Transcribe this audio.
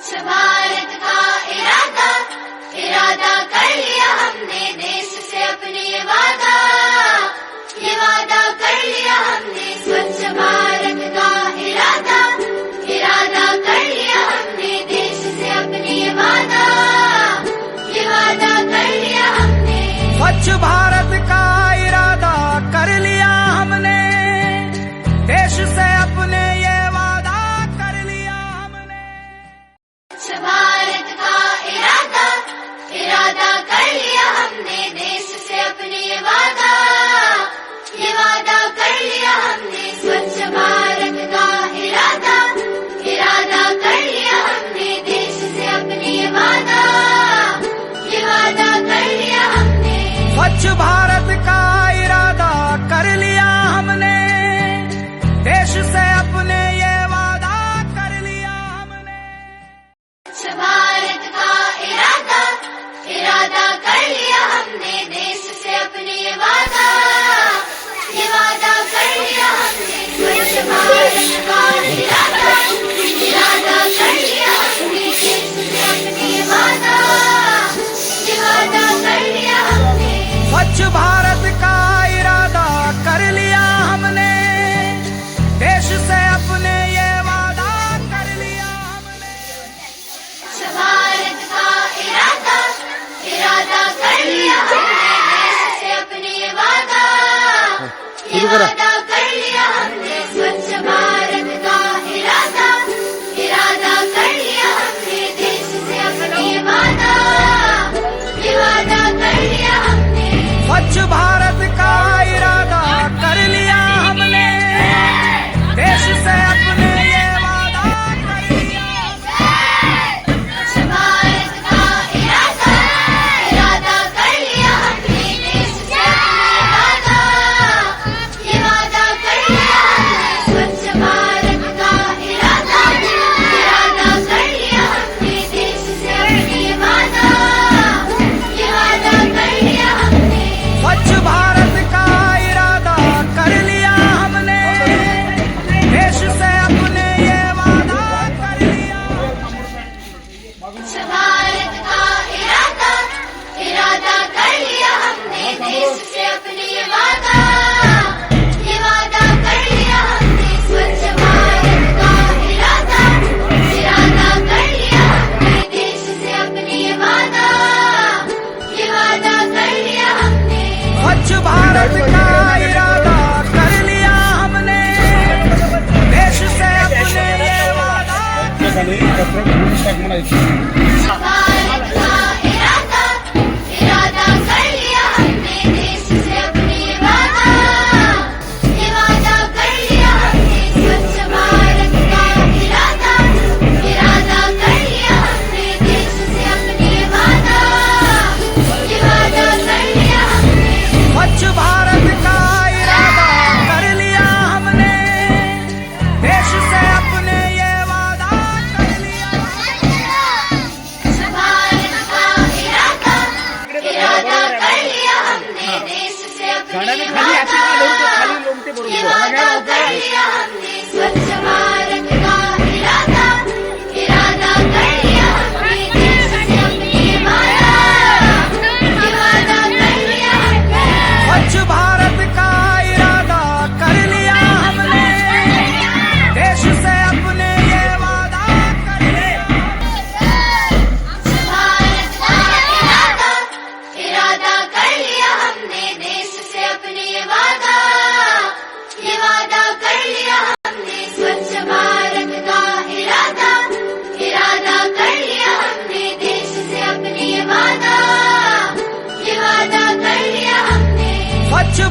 स्वच्छ भारत का इरादा इरादा कर लिया हमने, देश से अपने ये वादा कर लिया हमने। स्वच्छ भारत का इरादा इरादा कर लिया हमने, देश से अपने ये वादा कर लिया हमने। स्वच्छ भारत का इरादा कर लिया हमने, देश से अपने ये वादा कर लिया हमने। स्वच्छ भारत का इरादा इरादा कर लिया हमने, देश से अपने ये वादा कर लिया हमने। स्वच्छ भारत का इरादा इरादा कर लिया हमने, देश से अपने ये वादा कर लिया हमने। स्वच्छ भारत का इरादा कर लिया हमने, देश से अपने ये वादा कर लिया हमने। स्वच्छ भारत का इरादा इरादा कर लिया हमने, देश से अपने ये वादा कर लिया हमने। स्वच्छ भारत का इरादा इरादा कर लिया हमने, देश से अपने ये वादा कर लिया हमने। स्वच्छ भारत का इरादा कर लिया हमने, देश से अपने ये वादा कर लिया हमने। स्वच्छ भारत का इरादा इरादा कर लिया हमने, देश से अपने ये वादा कर लिया हमने। स्वच्छ भारत का इरादा इरादा कर लिया हमने, देश से अपने ये वादा कर लिया हमने। स्वच्छ भारत का इरादा कर लिया हमने, देश से अपने ये वादा कर लिया। स्वच्छ भारत का इरादा इरादा कर लिया हमने, देश से अपने ये वादा कर लिया हमने। स्वच्छ भारत का इरादा इरादा कर लिया हमने, देश से अपने ये वादा कर लिया हमने। स्वच्छ भारत का इरादा कर लिया हमने, देश से अपने ये वादा कर लिया। स्वच्छ भारत का इरादा इरादा कर लिया हमने, देश से अपने ये वादा कर लिया हमने। स्वच्छ भारत का इरादा इरादा कर लिया हमने, देश से अपने ये वादा कर लिया हमने। स्वच्छ भारत का इरादा कर लिया हमने, देश से अपने ये वादा। भारत का इरादा इरादा कर लिया हमने, देश से अपने ये वादा कर लिया हमने। स्वच्छ भारत का इरादा इरादा कर लिया हमने, देश से अपने ये वादा कर लिया हमने। स्वच्छ भारत का इरादा कर लिया हमने, देश से अपने ये वादा कर लिया। स्वच्छ भारत का इरादा इरादा कर लिया हमने, देश से अपने ये वादा कर लिया हमने। स्वच्छ भारत का इरादा इरादा कर लिया हमने, देश से अपने ये वादा कर लिया हमने। स्वच्छ भारत का इरादा कर लिया हमने, देश से अपने ये वादा कर लिया। स्वच्छ भारत का इरादा इरादा कर लिया हमने, देश से अपने ये वादा